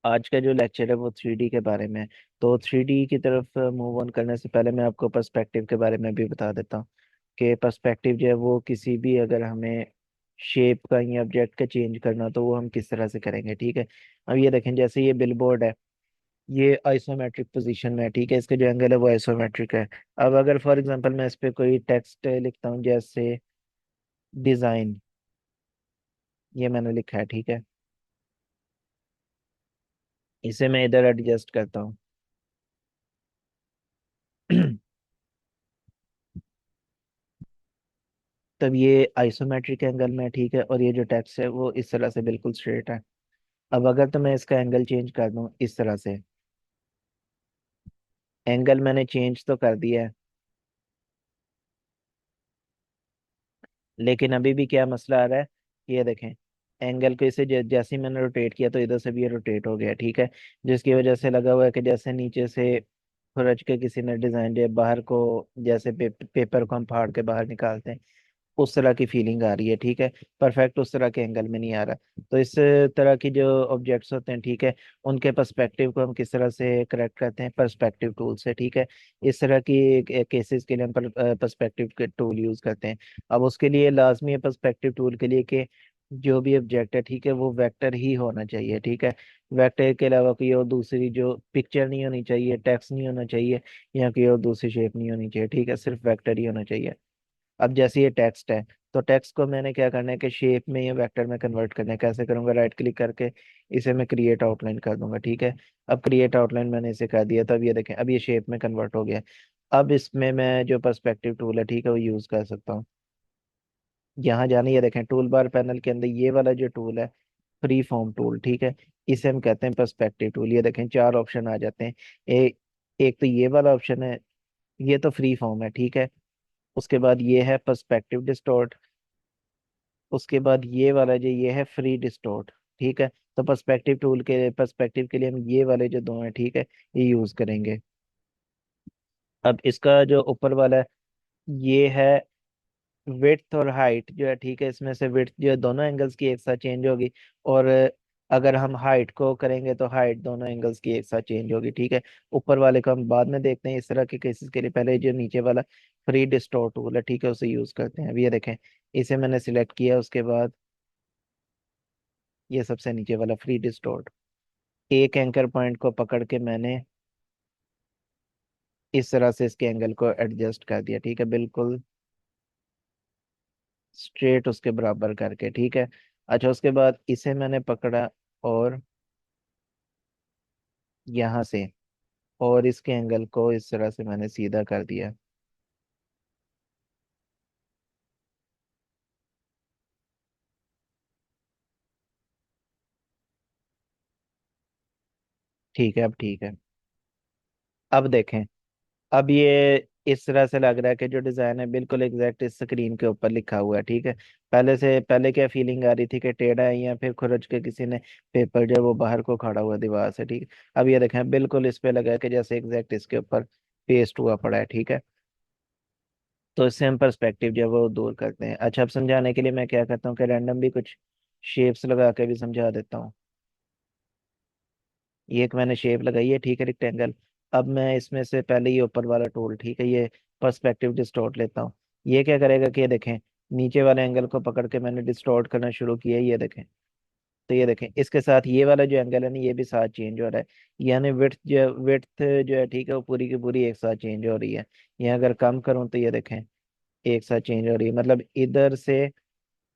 आज का जो लेक्चर है वो 3D के बारे में है। तो 3D की तरफ मूव ऑन करने से पहले मैं आपको पर्सपेक्टिव के बारे में भी बता देता हूँ कि पर्सपेक्टिव जो है वो किसी भी अगर हमें शेप का या ऑब्जेक्ट का चेंज करना तो वो हम किस तरह से करेंगे। ठीक है, अब ये देखें जैसे ये बिलबोर्ड है, ये आइसोमेट्रिक पोजीशन में है। ठीक है, इसका जो एंगल है वो आइसोमेट्रिक है। अब अगर फॉर एग्जांपल मैं इस पे कोई टेक्स्ट लिखता हूँ, जैसे डिजाइन, ये मैंने लिखा है। ठीक है, इसे मैं इधर एडजस्ट करता हूँ। तब ये आइसोमेट्रिक एंगल में है। ठीक है, और ये जो टेक्स्ट है वो इस तरह से बिल्कुल स्ट्रेट है। अब अगर तो मैं इसका एंगल चेंज कर दूं इस तरह से, एंगल मैंने चेंज तो कर दिया है, लेकिन अभी भी क्या मसला आ रहा है, ये देखें, एंगल को इसे जैसे ही मैंने रोटेट किया तो इधर से भी ये रोटेट हो गया। ठीक है, जिसकी वजह से लगा हुआ है कि जैसे नीचे से खुरच के किसी ने डिजाइन दिया बाहर को, जैसे पेपर को हम फाड़ के बाहर निकालते हैं, उस तरह की फीलिंग आ रही है। ठीक है, परफेक्ट उस तरह के एंगल में नहीं आ रहा। तो इस तरह की जो ऑब्जेक्ट्स होते हैं, ठीक है, उनके पर्सपेक्टिव को हम किस तरह से करेक्ट करते हैं, पर्सपेक्टिव टूल से। ठीक है, इस तरह की केसेस के लिए हम पर्सपेक्टिव के टूल यूज करते हैं। अब उसके लिए लाजमी है पर्सपेक्टिव टूल के लिए कि जो भी ऑब्जेक्ट है, ठीक है, वो वेक्टर ही होना चाहिए। ठीक है, वेक्टर के अलावा कोई और दूसरी जो पिक्चर नहीं होनी चाहिए, टेक्स्ट नहीं होना चाहिए, या कोई और दूसरी शेप नहीं होनी चाहिए। ठीक है, सिर्फ वेक्टर ही होना चाहिए। अब जैसे ये टेक्स्ट है, तो टेक्स्ट को मैंने क्या करना है कि शेप में या वेक्टर में कन्वर्ट करना है। कैसे करूंगा, राइट क्लिक करके इसे मैं क्रिएट आउटलाइन कर दूंगा। ठीक है, अब क्रिएट आउटलाइन मैंने इसे कर दिया, तो अब ये देखें, अब ये शेप में कन्वर्ट हो गया। अब इसमें मैं जो पर्सपेक्टिव टूल है, ठीक है, वो यूज कर सकता हूँ। यहाँ जाने, ये देखें टूल बार पैनल के अंदर ये वाला जो टूल है, फ्री फॉर्म टूल, ठीक है, इसे हम कहते हैं पर्सपेक्टिव टूल। ये देखें चार ऑप्शन आ जाते हैं। एक तो ये वाला ऑप्शन है, ये तो फ्री फॉर्म है। ठीक है, उसके बाद ये है पर्सपेक्टिव डिस्टॉर्ट, उसके बाद ये वाला जो ये है फ्री डिस्टॉर्ट। ठीक है, तो पर्सपेक्टिव के लिए हम ये वाले जो दो हैं, ठीक है, ये यूज करेंगे। अब इसका जो ऊपर वाला है, ये है विड्थ और हाइट जो है। ठीक है, इसमें से विड्थ जो है दोनों एंगल्स की एक साथ चेंज होगी, और अगर हम हाइट को करेंगे तो हाइट दोनों एंगल्स की एक साथ चेंज होगी। ठीक है, ऊपर वाले को हम बाद में देखते हैं। इस तरह के केसेस के लिए पहले जो नीचे वाला फ्री डिस्टॉर्ट टूल है, ठीक है, उसे यूज करते हैं। अब ये देखें, इसे मैंने सिलेक्ट किया, उसके बाद ये सबसे नीचे वाला फ्री डिस्टॉर्ट, एक एंकर पॉइंट को पकड़ के मैंने इस तरह से इसके एंगल को एडजस्ट कर दिया। ठीक है, बिल्कुल स्ट्रेट उसके बराबर करके। ठीक है, अच्छा, उसके बाद इसे मैंने पकड़ा और यहाँ से, और इसके एंगल को इस तरह से मैंने सीधा कर दिया। ठीक है, अब ठीक है। अब देखें, अब ये इस तरह से लग रहा है कि जो डिजाइन है बिल्कुल एग्जैक्ट इस स्क्रीन के ऊपर लिखा हुआ है। ठीक है, पहले क्या फीलिंग आ रही थी कि टेढ़ा है या फिर खुरच के किसी ने पेपर जो है वो बाहर को खड़ा हुआ दीवार से। ठीक है, अब ये देखें बिल्कुल इस पे लगा है कि जैसे एग्जैक्ट इसके ऊपर पेस्ट हुआ पड़ा है। ठीक है, तो इससे हम पर्सपेक्टिव जो है वो दूर करते हैं। अच्छा, अब समझाने के लिए मैं क्या करता हूँ कि रैंडम भी कुछ शेप्स लगा के भी समझा देता हूँ। ये एक मैंने शेप लगाई है, ठीक है, रेक्टेंगल। अब मैं इसमें से पहले ये ऊपर वाला टूल, ठीक है, ये पर्सपेक्टिव डिस्टॉर्ट लेता हूँ। ये क्या करेगा कि ये देखें, नीचे वाले एंगल को पकड़ के मैंने डिस्टॉर्ट करना शुरू किया है, ये देखें। तो ये देखें इसके साथ ये वाला जो एंगल है ना, ये भी साथ चेंज हो रहा है। यानी विड्थ जो है, ठीक है, वो पूरी की पूरी एक साथ चेंज हो रही है। ये अगर कम करूँ तो ये देखें एक साथ चेंज हो रही है, मतलब इधर से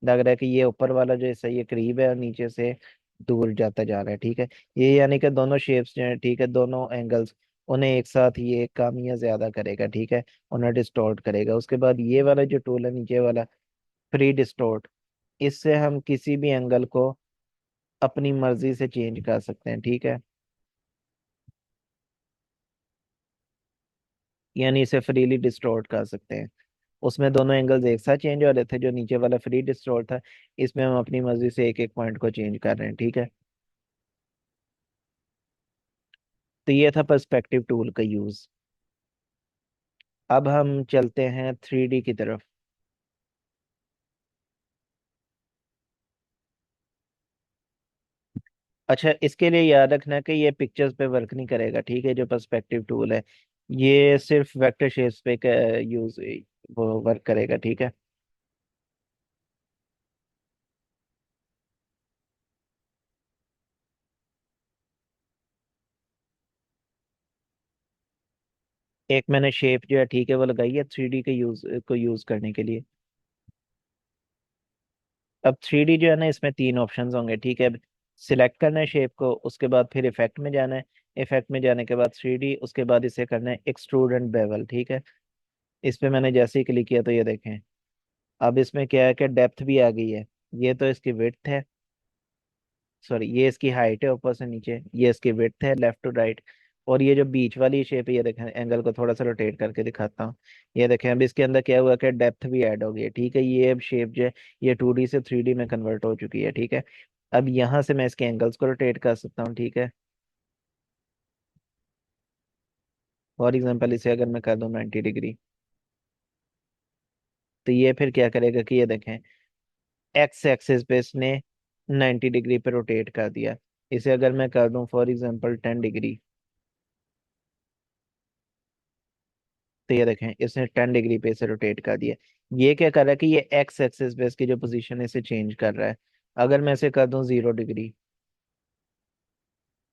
लग रहा है कि ये ऊपर वाला जो है सही है, करीब है, और नीचे से दूर जाता जा रहा है। ठीक है, ये यानी कि दोनों शेप्स जो है, ठीक है, दोनों एंगल्स, उन्हें एक साथ ये कम या ज्यादा करेगा। ठीक है, उन्हें डिस्टॉर्ट करेगा। उसके बाद ये वाला जो टूल है नीचे वाला, फ्री डिस्टॉर्ट, इससे हम किसी भी एंगल को अपनी मर्जी से चेंज कर सकते हैं। ठीक है, यानी इसे फ्रीली डिस्टॉर्ट कर सकते हैं। उसमें दोनों एंगल्स एक साथ चेंज हो रहे थे, जो नीचे वाला फ्री डिस्टॉर्ट था, इसमें हम अपनी मर्जी से एक एक पॉइंट को चेंज कर रहे हैं। ठीक है, तो ये था पर्सपेक्टिव टूल का यूज। अब हम चलते हैं 3D की तरफ। अच्छा, इसके लिए याद रखना कि ये पिक्चर्स पे वर्क नहीं करेगा, ठीक है। जो पर्सपेक्टिव टूल है ये सिर्फ वेक्टर शेप्स पे यूज वो वर्क करेगा, ठीक है। एक मैंने शेप जो है, ठीक है, वो लगाई है 3D के यूज करने के लिए। अब 3D जो है ना, इसमें तीन ऑप्शंस होंगे, ठीक है। सिलेक्ट करना है शेप को, उसके बाद फिर इफेक्ट में जाना है। इफेक्ट में जाने के बाद 3D, उसके बाद इसे करना है एक्सट्रूड एंड बेवल, ठीक है। इस पे मैंने जैसे ही क्लिक किया तो ये देखें, अब इसमें क्या है कि डेप्थ भी आ गई है। ये तो इसकी विड्थ है, सॉरी ये इसकी हाइट है ऊपर से नीचे, ये इसकी विड्थ है लेफ्ट टू राइट। और ये जो बीच वाली शेप है, ये देखें, एंगल को थोड़ा सा रोटेट करके दिखाता हूँ। ये देखें, अब इसके अंदर क्या हुआ कि डेप्थ भी ऐड हो गई है, ठीक है। ये अब शेप जो है ये 2D से 3D में कन्वर्ट हो चुकी है, ठीक है। अब यहाँ से मैं इसके एंगल्स को रोटेट कर सकता हूँ, ठीक है। फॉर एग्जाम्पल इसे अगर मैं कर दूँ 90 डिग्री, तो ये फिर क्या करेगा कि ये देखें, एक्स एक्सिस पे इसने 90 डिग्री पे रोटेट कर दिया। इसे अगर मैं कर दूं फॉर एग्जांपल 10 डिग्री, तो ये देखें इसने 10 डिग्री पे इसे रोटेट कर दिया। ये क्या कर रहा है कि ये एक्स एक्सिस पे इसकी जो पोजीशन है इसे चेंज कर रहा है। अगर मैं इसे कर दूं 0 डिग्री,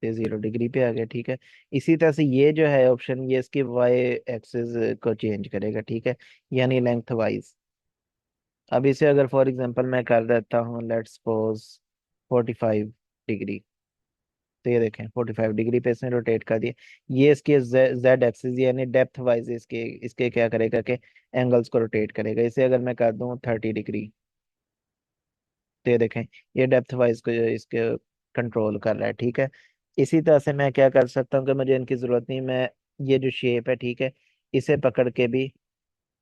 तो 0 डिग्री पे आ गया, ठीक है। इसी तरह से ये जो है ऑप्शन, ये इसकी वाई एक्सिस को चेंज करेगा, ठीक है, यानी लेंथ वाइज। अब इसे अगर फॉर एग्जांपल मैं कर देता हूँ, लेट्स सपोज 45 डिग्री, तो ये देखें 45 डिग्री पे इसने रोटेट कर दिया। ये इसके जेड एक्सिस यानी डेप्थ वाइज इसके इसके क्या करेगा कि एंगल्स को रोटेट करेगा। इसे अगर मैं कर दूं 30 डिग्री, तो ये देखें ये डेप्थ वाइज को इसके कंट्रोल कर रहा है, ठीक है। इसी तरह से मैं क्या कर सकता हूँ कि मुझे इनकी जरूरत नहीं, मैं ये जो शेप है, ठीक है, इसे पकड़ के भी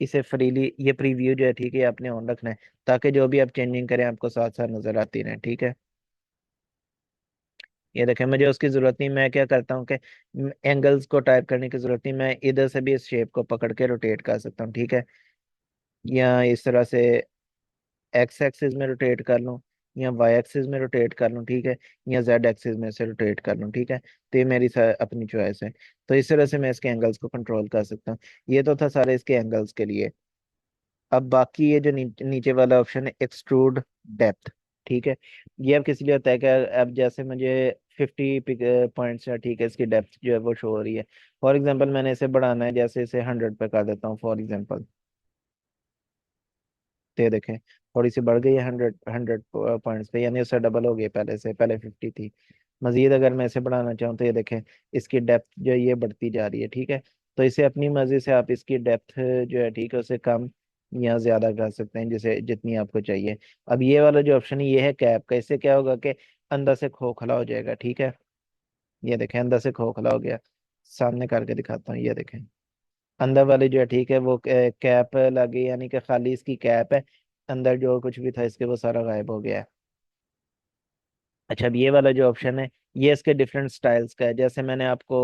इसे फ्रीली, ये प्रीव्यू जो है, ठीक है, ये आपने ऑन रखना है, ताकि जो भी आप चेंजिंग करें आपको साथ साथ नजर आती रहे, ठीक है। ये देखें, मुझे उसकी जरूरत नहीं, मैं क्या करता हूँ कि एंगल्स को टाइप करने की जरूरत नहीं, मैं इधर से भी इस शेप को पकड़ के रोटेट कर सकता हूँ, ठीक है। या इस तरह से एक्स एक्सिस में रोटेट कर लूँ, या वाई एक्सिस में रोटेट कर लूँ, ठीक है, या जेड एक्सिस में से रोटेट कर लूँ, ठीक है। तो ये मेरी अपनी चॉइस है। तो इस तरह से मैं इसके एंगल्स को कंट्रोल कर सकता हूँ। ये तो था सारे इसके एंगल्स के लिए। अब बाकी ये जो नीचे वाला ऑप्शन है एक्सट्रूड डेप्थ, ठीक है। ये अब किस लिए होता है कि अब जैसे मुझे 50 पॉइंट्स है, ठीक है, इसकी डेप्थ जो है वो शो हो रही है। फॉर एग्जांपल मैंने इसे बढ़ाना है, जैसे इसे 100 पे कर देता हूँ फॉर एग्जांपल, तो ये देखें थोड़ी सी बढ़ गई है 100 100 पॉइंट्स पे, यानी उससे डबल हो गई, पहले से पहले 50 थी। मजीद अगर मैं इसे बढ़ाना चाहूँ तो ये देखें इसकी डेप्थ जो है ये बढ़ती जा रही है, ठीक है। तो इसे अपनी मर्जी से आप इसकी डेप्थ जो है, ठीक है, उसे कम या ज्यादा कर सकते हैं, जैसे जितनी आपको चाहिए। अब ये वाला जो ऑप्शन है ये है कैप का, इससे क्या होगा कि अंदर से खोखला हो जाएगा, ठीक है। ये देखें अंदर से खोखला हो गया। सामने करके दिखाता हूँ, ये देखें अंदर वाली जो है, ठीक है, वो कैप लगी, यानी कि खाली इसकी कैप है, अंदर जो कुछ भी था इसके वो सारा गायब हो गया है। अच्छा, अब ये वाला जो ऑप्शन है ये इसके डिफरेंट स्टाइल्स का है, जैसे मैंने आपको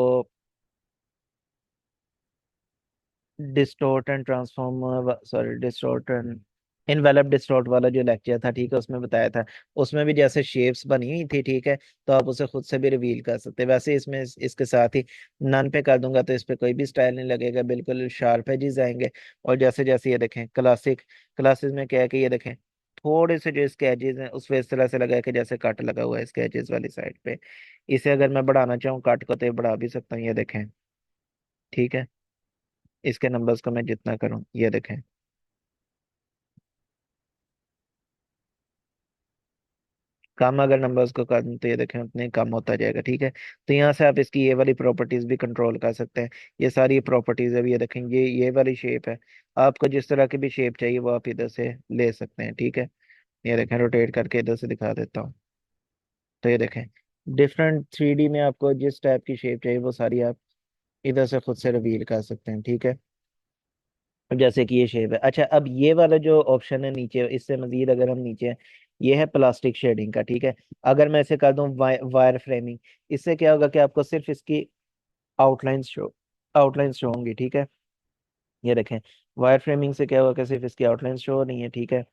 distort and transform, sorry distort and envelope distort वाला जो लेक्चर था, ठीक है, उसमें बताया था। उसमें भी जैसे शेप्स बनी हुई थी, ठीक है, तो आप उसे खुद से भी रिवील कर सकते हैं। वैसे इसमें इसके साथ ही नन पे कर दूंगा तो इस पे कोई भी स्टाइल नहीं लगेगा, बिल्कुल शार्प एजेस आएंगे। और जैसे जैसे ये देखें क्लासेस में क्या है कि ये देखें थोड़े से जो इसके एजेस हैं उस पे इस तरह से लगा है कि जैसे कट लगा हुआ है इसके एजेस वाली साइड पे। इसे अगर मैं बढ़ाना चाहूँ कट को, तो ये बढ़ा भी सकता हूँ, ये देखें, ठीक है। इसके नंबर्स को मैं जितना करूँ, ये देखें, कम अगर नंबर्स को कर दूं तो ये देखें उतने ही कम होता जाएगा, ठीक है। तो यहाँ से आप इसकी ये वाली प्रॉपर्टीज भी कंट्रोल कर सकते हैं। ये सारी प्रॉपर्टीज है, ये देखें, ये वाली शेप है। आपको जिस तरह की भी शेप चाहिए वो आप इधर से ले सकते हैं, ठीक है। ये देखें रोटेट करके इधर से दिखा देता हूँ, तो ये देखें डिफरेंट 3D में आपको जिस टाइप की शेप चाहिए वो सारी आप इधर से खुद से रिवील कर सकते हैं, ठीक है। अब जैसे कि ये शेप है। अच्छा, अब ये वाला जो ऑप्शन है नीचे, इससे मजीद अगर हम नीचे हैं, ये है प्लास्टिक शेडिंग का, ठीक है। अगर मैं इसे कर दूं वायर फ्रेमिंग, इससे क्या होगा कि आपको सिर्फ इसकी आउटलाइंस शो होंगी, ठीक है। ये देखें वायर फ्रेमिंग से क्या होगा कि सिर्फ इसकी आउटलाइन शो नहीं है, ठीक है।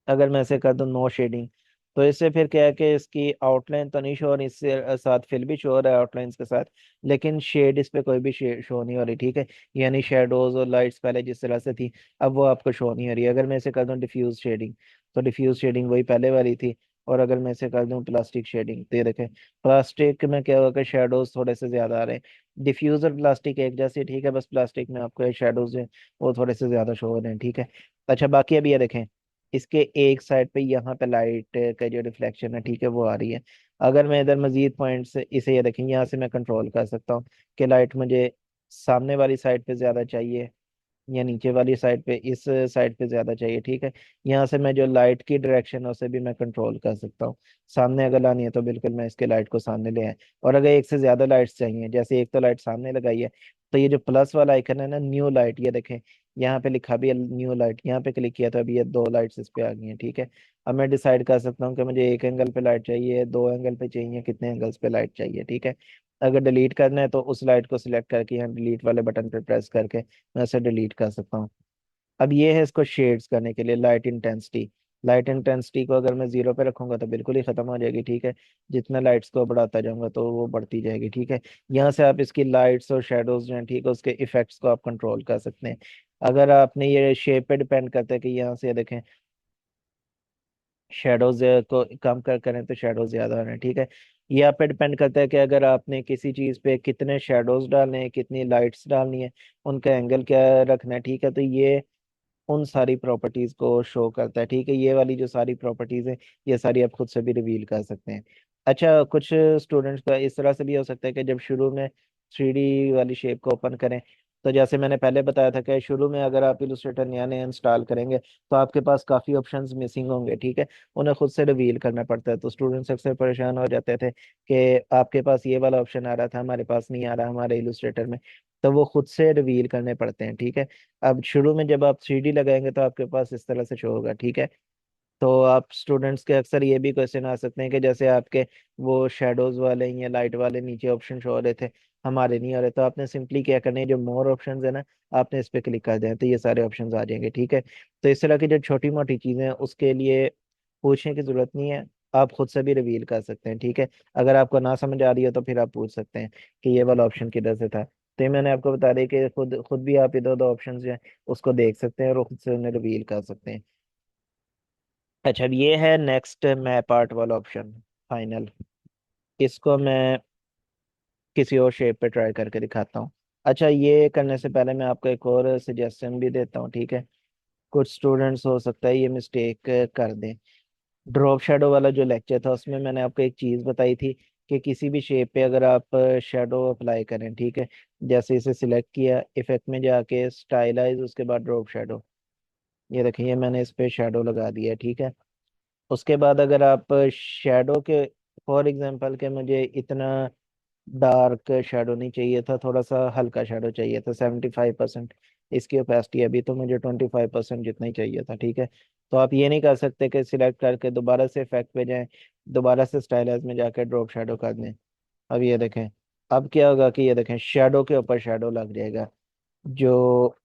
अगर मैं इसे कर दूं नो शेडिंग, तो इससे फिर क्या है कि इसकी आउटलाइन तो नहीं शो हो रही, इससे साथ फिल भी शो हो रहा है आउटलाइंस के साथ, लेकिन शेड इस पे कोई भी शो नहीं हो रही, ठीक है। यानी शेडोज और लाइट्स पहले जिस तरह से थी, अब वो आपको शो नहीं हो रही। अगर मैं इसे कर दूं डिफ्यूज शेडिंग, तो डिफ्यूज शेडिंग वही पहले वाली थी। और अगर मैं इसे कर दूं प्लास्टिक शेडिंग, तो ये देखें प्लास्टिक में क्या होगा कि शेडोज थोड़े से ज्यादा आ रहे हैं। डिफ्यूज और प्लास्टिक एक जैसे, ठीक है, बस प्लास्टिक में आपको शेडोज हैं वो थोड़े से ज्यादा शो हो रहे हैं, ठीक है। अच्छा बाकी अभी ये देखें, इसके एक साइड पे यहाँ पे लाइट का जो रिफ्लेक्शन है, ठीक है, वो आ रही है। अगर मैं इधर मजीद पॉइंट से इसे ये देखें, यहाँ से मैं कंट्रोल कर सकता हूँ कि लाइट मुझे सामने वाली साइड पे ज्यादा चाहिए या नीचे वाली साइड पे, इस साइड पे ज्यादा चाहिए, ठीक है। यहाँ से मैं जो लाइट की डायरेक्शन है उसे भी मैं कंट्रोल कर सकता हूँ। सामने अगर लानी है तो बिल्कुल मैं इसके लाइट को सामने ले आए, और अगर एक से ज्यादा लाइट्स चाहिए, जैसे एक तो लाइट सामने लगाई है, तो ये जो प्लस वाला आइकन है ना, न्यू लाइट, ये देखें यहाँ पे लिखा भी है न्यू लाइट, यहाँ पे क्लिक किया तो अभी ये दो लाइट्स इस पे आ गई हैं, ठीक है। अब मैं डिसाइड कर सकता हूँ कि मुझे एक एंगल पे लाइट चाहिए, दो एंगल पे चाहिए, कितने एंगल्स पे लाइट चाहिए, ठीक है। अगर डिलीट करना है तो उस लाइट को सिलेक्ट करके यहाँ डिलीट वाले बटन पे प्रेस करके मैं इसे डिलीट कर सकता हूँ। अब ये है इसको शेड्स करने के लिए लाइट इंटेंसिटी। लाइट इंटेंसिटी को अगर मैं जीरो पे रखूंगा तो बिल्कुल ही खत्म हो जाएगी, ठीक है। जितना लाइट्स को बढ़ाता जाऊंगा तो वो बढ़ती जाएगी, ठीक है। यहाँ से आप इसकी लाइट्स और शेडोज जो हैं, ठीक है, उसके इफेक्ट्स को आप कंट्रोल कर सकते हैं। अगर आपने ये शेप पे डिपेंड करता है कि यहाँ से देखें शेडोज को कम करें तो शेडोज ज्यादा हो रहे हैं, ठीक है। ये आप पे डिपेंड करता है कि अगर आपने किसी चीज पे कितने शेडोज डालने हैं, कितनी लाइट्स डालनी है, उनका एंगल क्या रखना है, ठीक है। तो ये उन सारी प्रॉपर्टीज को शो करता है, ठीक है। ये वाली जो सारी प्रॉपर्टीज हैं, ये सारी आप खुद से भी रिवील कर सकते हैं। अच्छा कुछ स्टूडेंट्स का इस तरह से भी हो सकता है कि जब शुरू में 3D वाली शेप को ओपन करें, तो जैसे मैंने पहले बताया था कि शुरू में अगर आप इलस्ट्रेटर नया नया इंस्टॉल करेंगे तो आपके पास काफ़ी ऑप्शंस मिसिंग होंगे, ठीक है। उन्हें खुद से रिवील करना पड़ता है, तो स्टूडेंट्स अक्सर परेशान हो जाते थे कि आपके पास ये वाला ऑप्शन आ रहा था, हमारे पास नहीं आ रहा हमारे इलस्ट्रेटर में। तो वो खुद से रिवील करने पड़ते हैं, ठीक है। अब शुरू में जब आप 3D लगाएंगे तो आपके पास इस तरह से शो होगा, ठीक है। तो आप स्टूडेंट्स के अक्सर ये भी क्वेश्चन आ सकते हैं कि जैसे आपके वो शेडोज वाले या लाइट वाले नीचे ऑप्शन शो हो रहे थे, हमारे नहीं हो रहे, तो आपने सिंपली क्या करना है, जो मोर ऑप्शंस है ना, आपने इस पे क्लिक कर दें तो ये सारे ऑप्शंस आ जाएंगे, ठीक है। तो इस तरह की जो छोटी मोटी चीजें हैं उसके लिए पूछने की जरूरत नहीं है, आप खुद से भी रिवील कर सकते हैं, ठीक है। अगर आपको ना समझ आ रही हो तो फिर आप पूछ सकते हैं कि ये वाला ऑप्शन किधर से था। तो ये मैंने आपको बता दिया कि खुद खुद भी आप इधर उधर ऑप्शन जो है उसको देख सकते हैं और खुद से उन्हें रिवील कर सकते हैं। अच्छा अब ये है नेक्स्ट मैप आर्ट वाला ऑप्शन, फाइनल। इसको मैं किसी और शेप पे ट्राई करके दिखाता हूँ। अच्छा ये करने से पहले मैं आपको एक और सजेशन भी देता हूँ, ठीक है। कुछ स्टूडेंट्स हो सकता है ये मिस्टेक कर दें। ड्रॉप शेडो वाला जो लेक्चर था उसमें मैंने आपको एक चीज़ बताई थी कि किसी भी शेप पे अगर आप शेडो अप्लाई करें, ठीक है, जैसे इसे सिलेक्ट किया, इफेक्ट में जाके स्टाइलाइज, उसके बाद ड्रॉप शेडो, ये देखिए ये मैंने इस पे शेडो लगा दिया है, ठीक है। उसके बाद अगर आप शेडो के, फॉर एग्जांपल के मुझे इतना डार्क शेडो नहीं चाहिए था, थोड़ा सा हल्का शेडो चाहिए था, 75% इसकी ओपेसिटी, अभी तो मुझे 25% जितना ही चाहिए था, ठीक है। तो आप ये नहीं कर सकते कि सिलेक्ट करके दोबारा से इफेक्ट पे जाएं, दोबारा से स्टाइलाइज में जाकर ड्रॉप शेडो कर दें। अब ये देखें, अब क्या होगा कि ये देखें शेडो के ऊपर शेडो लग जाएगा, जो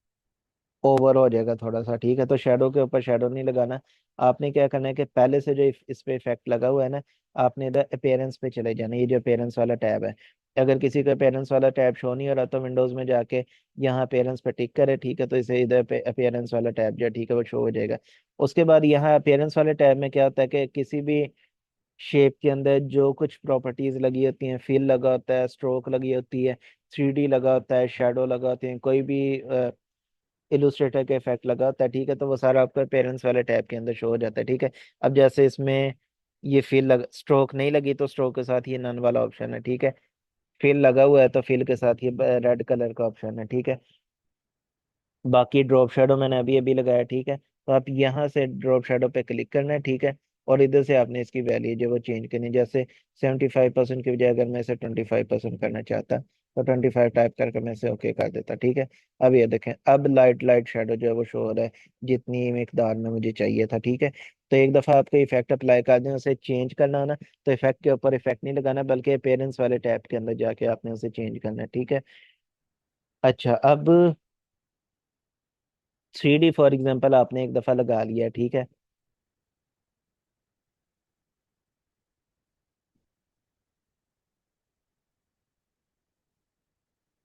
ओवर हो जाएगा थोड़ा सा, ठीक है। तो शेडो के ऊपर शेडो नहीं लगाना, आपने क्या करना है कि पहले से जो इस पे इफेक्ट लगा हुआ है ना, आपने इधर अपेयरेंस पे चले जाना, ये जो अपेयरेंस वाला टैब है। अगर किसी का अपेयरेंस वाला टैब शो नहीं हो रहा तो विंडोज में जाके यहाँ अपेयरेंस पे टिक करे, ठीक है, तो इसे इधर पे अपेयरेंस वाला टैब जो है, ठीक है, वो शो हो जाएगा। उसके बाद यहाँ अपेयरेंस वाले टैब में क्या होता है कि किसी भी शेप के अंदर जो कुछ प्रॉपर्टीज लगी होती हैं, फिल लगा होता है, स्ट्रोक लगी होती है, 3D लगा होता है, शेडो लगा होते हैं, कोई भी इलुस्ट्रेटर का इफेक्ट लगा होता है, ठीक है, तो वो सारा आपका पेरेंट्स वाले टैब के अंदर शो हो जाता है, ठीक है। अब जैसे इसमें ये फिल लग स्ट्रोक नहीं लगी तो स्ट्रोक के साथ ये नन वाला ऑप्शन है, ठीक है। फिल लगा हुआ है तो फिल के साथ ये रेड कलर का ऑप्शन है, ठीक है। बाकी ड्रॉप शेडो मैंने अभी अभी लगाया, ठीक है। तो आप यहाँ से ड्रॉप शेडो पे क्लिक करना है, ठीक है। और इधर से आपने इसकी वैल्यू जो वो चेंज करनी है, जैसे 75% की बजाय अगर मैं इसे 25% करना चाहता तो 25 टाइप करके मैं इसे ओके कर देता, ठीक है। अब ये देखें, अब लाइट लाइट शेडो जो है वो शो हो रहा है जितनी मिकदार में मुझे चाहिए था, ठीक है। तो एक दफ़ा आपको इफेक्ट अप्लाई कर दें, उसे चेंज करना हो ना, तो इफेक्ट के ऊपर इफेक्ट नहीं लगाना बल्कि अपेरेंस वाले टैब के अंदर जाके आपने उसे चेंज करना है, ठीक है। अच्छा अब 3D फॉर एग्जाम्पल आपने एक दफ़ा लगा लिया, ठीक है।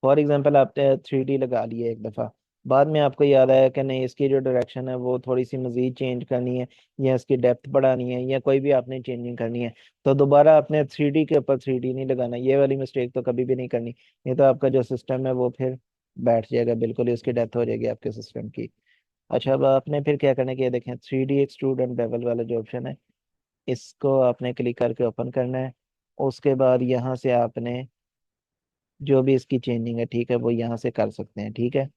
फॉर एग्जांपल आपने 3D लगा लिया एक दफ़ा, बाद में आपको याद आया कि नहीं इसकी जो डायरेक्शन है वो थोड़ी सी मजीद चेंज करनी है, या इसकी डेप्थ बढ़ानी है, या कोई भी आपने चेंजिंग करनी है, तो दोबारा आपने 3D के ऊपर 3D नहीं लगाना। ये वाली मिस्टेक तो कभी भी नहीं करनी, नहीं तो आपका जो सिस्टम है वो फिर बैठ जाएगा, बिल्कुल ही उसकी डेथ हो जाएगी आपके सिस्टम की। अच्छा, अब आपने फिर क्या करना है कि ये देखें 3D एक्सट्रूड एंड बेवल वाला जो ऑप्शन है, इसको आपने क्लिक करके ओपन करना है। उसके बाद यहाँ से आपने जो भी इसकी चेंजिंग है, ठीक है, वो यहाँ से कर सकते हैं, ठीक है।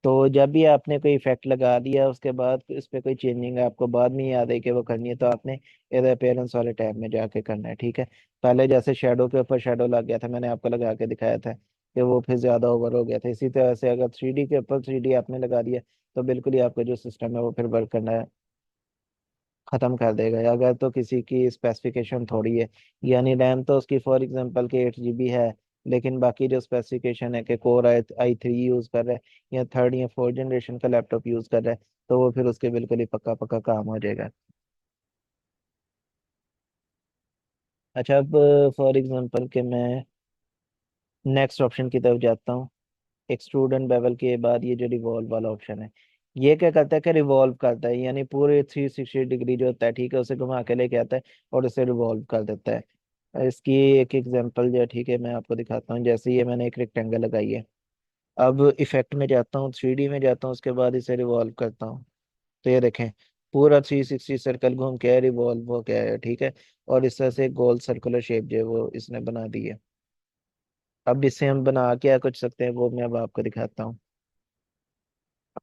तो जब भी आपने कोई इफेक्ट लगा दिया उसके बाद इस पे कोई चेंजिंग आपको बाद में याद है कि वो करनी है, तो आपने इधर अपेयरेंस वाले टैब में जाके करना है, ठीक है। पहले जैसे शेडो के ऊपर शेडो लग गया था, मैंने आपको लगा के दिखाया था कि वो फिर ज्यादा ओवर हो गया था। इसी तरह से अगर 3D के ऊपर 3D आपने लगा दिया तो बिल्कुल ही आपका जो सिस्टम है वो फिर वर्क करना खत्म कर देगा। अगर तो किसी की स्पेसिफिकेशन थोड़ी है, यानी रैम तो उसकी फॉर एग्जांपल के 8 GB है, लेकिन बाकी जो स्पेसिफिकेशन है कि कोर आई 3 यूज कर रहा है, या थर्ड या फोर्थ जनरेशन का लैपटॉप यूज कर रहा है, तो वो फिर उसके बिल्कुल ही पक्का पक्का काम हो जाएगा। अच्छा, अब फॉर एग्जांपल के मैं नेक्स्ट ऑप्शन की तरफ जाता हूँ। एक्सट्रूड एंड बेवल के बाद ये जो रिवॉल्व वाला ऑप्शन है, ये क्या करता है कि रिवॉल्व करता है, यानी पूरे 360 डिग्री जो होता है, ठीक है, उसे घुमा के लेके आता है और उसे रिवॉल्व कर देता है। इसकी एक एग्जांपल जो है, ठीक है, मैं आपको दिखाता हूँ। जैसे ये मैंने एक रेक्टेंगल लगाई है, अब इफेक्ट में जाता हूँ, 3D में जाता हूँ, उसके बाद इसे रिवॉल्व करता हूँ, तो ये देखें पूरा 360 सर्कल घूम के रिवॉल्व हो गया है, ठीक है। और इस तरह से गोल सर्कुलर शेप जो है वो इसने बना दी है। अब इससे हम बना क्या कुछ सकते हैं वो मैं अब आपको दिखाता हूँ।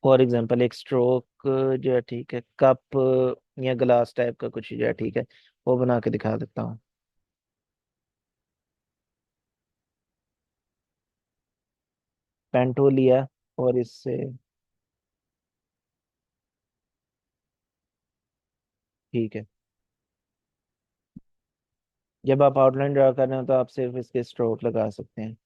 फॉर एग्जांपल एक स्ट्रोक जो है, ठीक है, कप या ग्लास टाइप का कुछ जो है, ठीक है, वो बना के दिखा देता हूँ। पेन टूल लिया और इससे, ठीक है, जब आप आउटलाइन ड्रा कर रहे हो तो आप सिर्फ इसके स्ट्रोक लगा सकते हैं।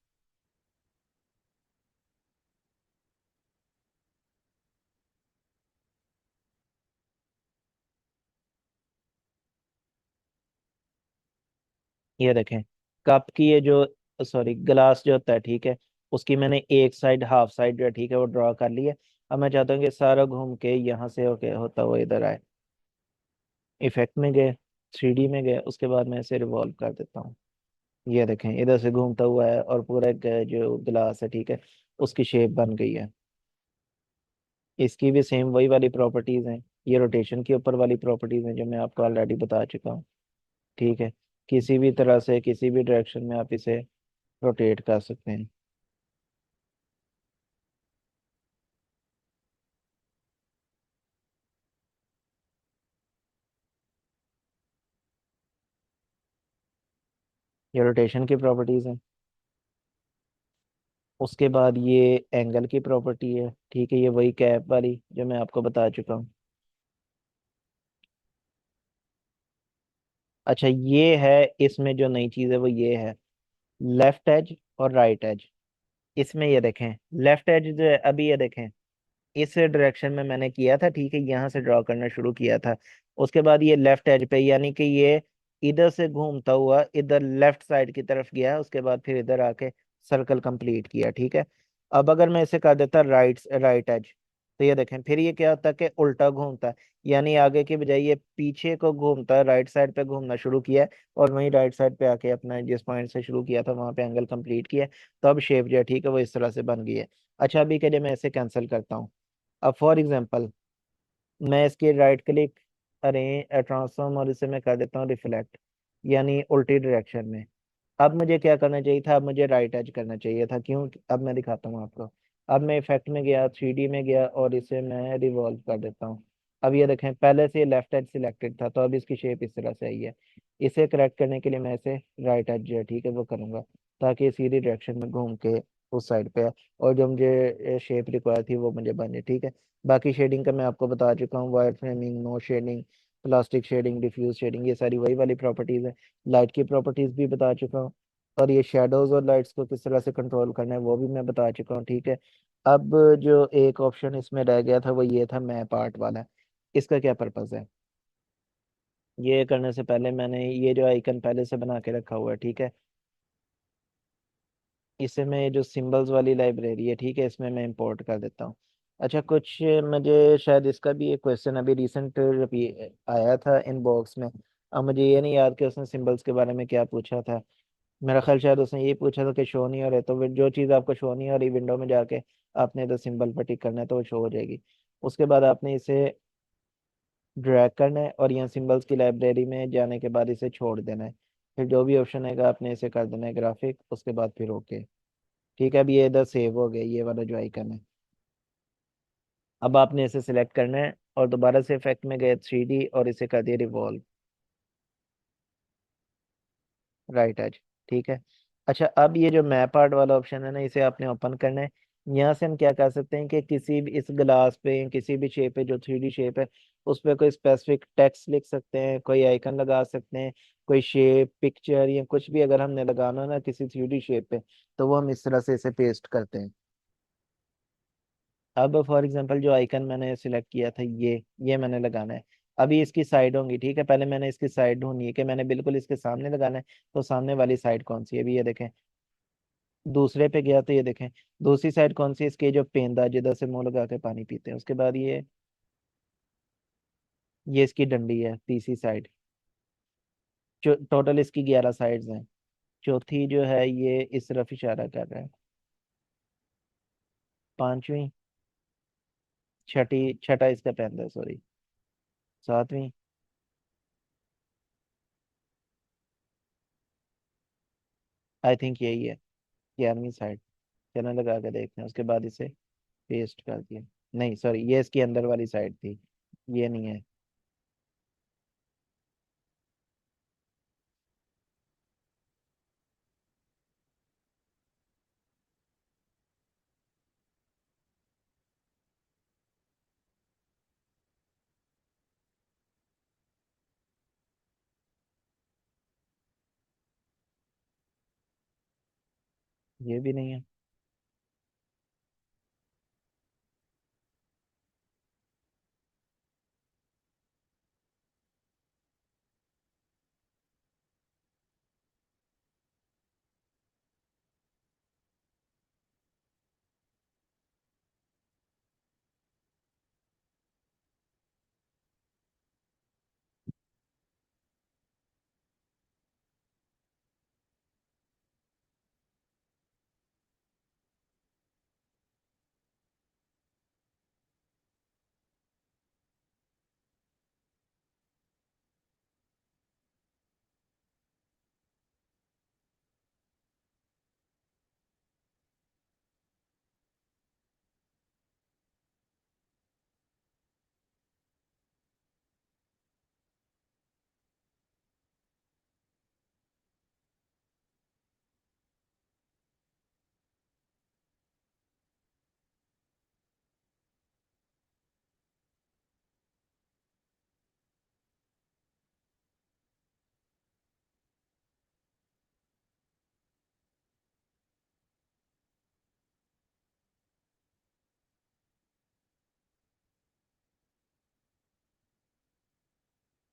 ये देखें कप की ये जो, सॉरी, ग्लास जो होता है, ठीक है, उसकी मैंने एक साइड हाफ साइड जो है, ठीक है, वो ड्रॉ कर ली है। अब मैं चाहता हूँ कि सारा घूम के यहाँ से होके होता हुआ इधर आए। इफेक्ट में गए, 3D में गए, उसके बाद मैं इसे रिवॉल्व कर देता हूँ। ये देखें इधर से घूमता हुआ है और पूरा एक जो ग्लास है, ठीक है, उसकी शेप बन गई है। इसकी भी सेम वही वाली प्रॉपर्टीज हैं, ये रोटेशन के ऊपर वाली प्रॉपर्टीज हैं जो मैं आपको ऑलरेडी बता चुका हूँ, ठीक है। किसी भी तरह से किसी भी डायरेक्शन में आप इसे रोटेट कर सकते हैं। ये रोटेशन की प्रॉपर्टीज हैं। उसके बाद ये एंगल की प्रॉपर्टी है, ठीक है, ये वही कैप वाली जो मैं आपको बता चुका हूँ। अच्छा, ये है, इसमें जो नई चीज़ है वो ये है, लेफ्ट एज और राइट एज। इसमें ये देखें लेफ्ट एज जो है, अभी ये देखें इस डायरेक्शन में मैंने किया था, ठीक है, यहाँ से ड्रॉ करना शुरू किया था। उसके बाद ये लेफ्ट एज पे, यानी कि ये इधर से घूमता हुआ इधर लेफ्ट साइड की तरफ गया, उसके बाद फिर इधर आके सर्कल कंप्लीट किया, ठीक है। अब अगर मैं इसे कर देता राइट राइट एज, तो ये देखें फिर ये क्या होता है कि उल्टा घूमता है, यानी आगे की बजाय ये पीछे को घूमता है, राइट साइड पे घूमना शुरू किया है, और वहीं राइट साइड पे आके अपना जिस पॉइंट से शुरू किया था वहां पे एंगल कंप्लीट किया है। तो अब शेप जो है, ठीक है, वो इस तरह से बन गई है। अच्छा, अभी के लिए मैं इसे कैंसिल करता हूँ। अब फॉर एग्जांपल मैं इसके राइट क्लिक अरेंज ट्रांसफॉर्म और इसे मैं कर देता हूँ रिफ्लेक्ट, यानी उल्टी डायरेक्शन में। अब मुझे क्या करना चाहिए था, अब मुझे राइट एज करना चाहिए था, क्यों, अब मैं दिखाता हूँ आपको। अब मैं इफेक्ट में गया, 3D में गया और इसे मैं रिवॉल्व कर देता हूँ। अब ये देखें पहले से लेफ्ट एज सिलेक्टेड था, तो अब इसकी शेप इस तरह से आई है। इसे करेक्ट करने के लिए मैं इसे राइट एज जो है, ठीक है, वो करूंगा, ताकि सीधी डायरेक्शन में घूम के उस साइड पे है, और जो मुझे शेप रिक्वायर थी वो मुझे बने, ठीक है। बाकी शेडिंग का मैं आपको बता चुका हूँ, wire framing, no shading, plastic shading, diffuse shading, ये सारी वही वाली प्रॉपर्टीज है। लाइट की प्रॉपर्टीज भी बता चुका हूँ, और ये शेडोज और लाइट्स को किस तरह से कंट्रोल करना है वो भी मैं बता चुका हूँ, ठीक है। अब जो एक ऑप्शन इसमें रह गया था वो ये था मैप आर्ट वाला। इसका क्या पर्पज है, ये करने से पहले मैंने ये जो आइकन पहले से बना के रखा हुआ है, ठीक है। इसे मैं, ये जो सिंबल्स वाली लाइब्रेरी है ठीक है, इसमें मैं इंपोर्ट कर देता हूँ। अच्छा, कुछ मुझे शायद इसका भी एक क्वेश्चन अभी रिसेंट आया था इनबॉक्स में। अब मुझे ये नहीं याद कि उसने सिंबल्स के बारे में क्या पूछा था। मेरा ख्याल शायद उसने ये पूछा था कि शो नहीं हो रहे, तो फिर जो चीज़ आपको शो नहीं हो रही विंडो में जाके आपने तो सिंबल पर टिक करना है तो वो शो हो जाएगी। उसके बाद आपने इसे ड्रैग करना है और यहाँ सिंबल्स की लाइब्रेरी में जाने के बाद इसे छोड़ देना है। फिर जो भी ऑप्शन आएगा आपने इसे कर देना है ग्राफिक, उसके बाद फिर ओके। ठीक है, अब ये इधर सेव हो गया, ये वाला जो आइकन है। अब आपने इसे सिलेक्ट करना है और दोबारा से इफेक्ट में गए 3D और इसे कर दिया रिवॉल्व राइट एज। ठीक है। अच्छा, अब ये जो मैप आर्ट वाला ऑप्शन है ना, इसे आपने ओपन करना है। यहाँ से हम क्या कर सकते हैं कि किसी भी इस ग्लास पे, किसी भी शेप पे जो 3D शेप है, उस पे कोई स्पेसिफिक टेक्स्ट लिख सकते हैं, कोई आइकन लगा सकते हैं, कोई शेप पिक्चर या कुछ भी अगर हमने लगाना हो ना किसी 3D शेप पे, तो वो हम इस तरह से इसे पेस्ट करते हैं। अब फॉर एग्जांपल जो आइकन मैंने सिलेक्ट किया था, ये मैंने लगाना है। अभी इसकी साइड होंगी, ठीक है, पहले मैंने इसकी साइड ढूंढनी है कि मैंने बिल्कुल इसके सामने लगाना है। तो सामने वाली साइड कौन सी है, अभी ये देखें। दूसरे पे गया तो ये देखें दूसरी साइड कौन सी है, इसकी जो पेंदा जिधर से मुंह लगा के पानी पीते हैं। उसके बाद ये इसकी डंडी है तीसरी साइड। टोटल इसकी 11 साइड्स हैं। चौथी जो है ये इस तरफ इशारा कर रहा है। पांचवी, छठा इसका पेंदा, सॉरी। सातवीं, आई थिंक यही है, 11वीं साइड। चैनल लगा के देखते हैं, उसके बाद इसे पेस्ट कर दिया। नहीं सॉरी, ये इसकी अंदर वाली साइड थी, ये नहीं है। ये भी नहीं है।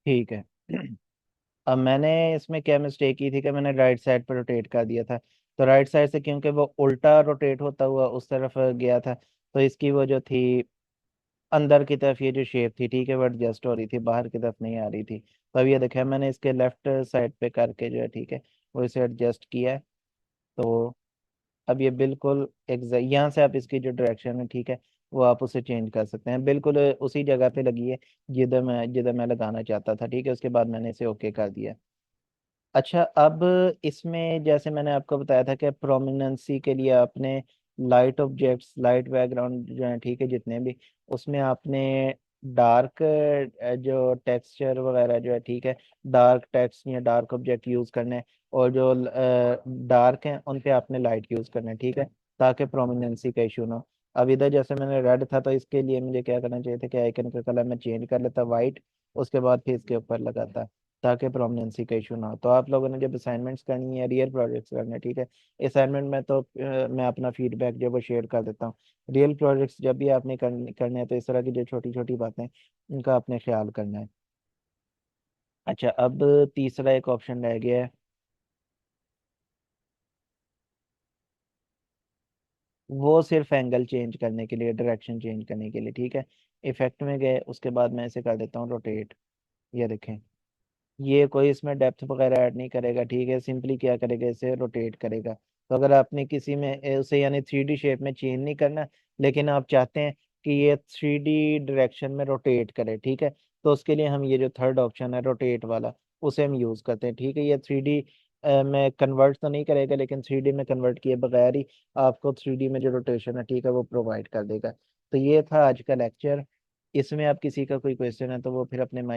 ठीक है। अब मैंने इसमें क्या मिस्टेक की थी कि मैंने राइट साइड पर रोटेट कर दिया था। तो राइट साइड से क्योंकि वो उल्टा रोटेट होता हुआ उस तरफ गया था, तो इसकी वो जो थी अंदर की तरफ ये जो शेप थी ठीक है वो एडजस्ट हो रही थी, बाहर की तरफ नहीं आ रही थी। तो अब ये देखा मैंने इसके लेफ्ट साइड पे करके जो है ठीक है वो इसे एडजस्ट किया है। तो अब ये बिल्कुल एग्जैक्ट, यहाँ से आप इसकी जो डायरेक्शन है ठीक है वो आप उसे चेंज कर सकते हैं, बिल्कुल उसी जगह पे लगी है जिधर मैं लगाना चाहता था। ठीक है, उसके बाद मैंने इसे ओके कर दिया। अच्छा, अब इसमें जैसे मैंने आपको बताया था कि प्रोमिनेंसी के लिए आपने लाइट ऑब्जेक्ट्स, लाइट बैकग्राउंड जो है ठीक है जितने भी, उसमें आपने डार्क जो टेक्सचर वगैरह जो है ठीक है, डार्क टेक्स्ट या डार्क ऑब्जेक्ट यूज करने हैं। और जो डार्क हैं उन पे आपने लाइट यूज करना है, ठीक है, ताकि प्रोमिनेंसी का इशू ना हो। अब इधर जैसे मैंने रेड था तो इसके लिए मुझे क्या करना चाहिए था कि आइकन का कलर मैं चेंज कर लेता वाइट, उसके बाद फिर इसके ऊपर लगाता, ताकि प्रोमिनेंसी का इशू ना हो। तो आप लोगों ने जब असाइनमेंट्स करनी है, रियल प्रोजेक्ट्स करने हैं ठीक है, असाइनमेंट में तो मैं अपना फीडबैक जो है वो शेयर कर देता हूँ। रियल प्रोजेक्ट्स जब भी आपने करने हैं तो इस तरह की जो छोटी छोटी बातें हैं, उनका आपने ख्याल करना है। अच्छा, अब तीसरा एक ऑप्शन रह गया है। वो सिर्फ एंगल चेंज करने के लिए, डायरेक्शन चेंज करने के लिए, ठीक है। इफेक्ट में गए, उसके बाद मैं इसे कर देता हूँ रोटेट। ये देखें, ये कोई इसमें डेप्थ वगैरह ऐड नहीं करेगा, ठीक है, सिंपली क्या करेगा, इसे रोटेट करेगा। तो अगर आपने किसी में उसे यानी 3D शेप में चेंज नहीं करना, लेकिन आप चाहते हैं कि ये 3D डायरेक्शन में रोटेट करे, ठीक है, तो उसके लिए हम ये जो थर्ड ऑप्शन है रोटेट वाला, उसे हम यूज करते हैं, ठीक है। ये 3D में कन्वर्ट तो नहीं करेगा, लेकिन 3D में कन्वर्ट किए बगैर ही आपको 3D में जो रोटेशन है, ठीक है, वो प्रोवाइड कर देगा। तो ये था आज का लेक्चर। इसमें आप किसी का कोई क्वेश्चन है तो वो फिर अपने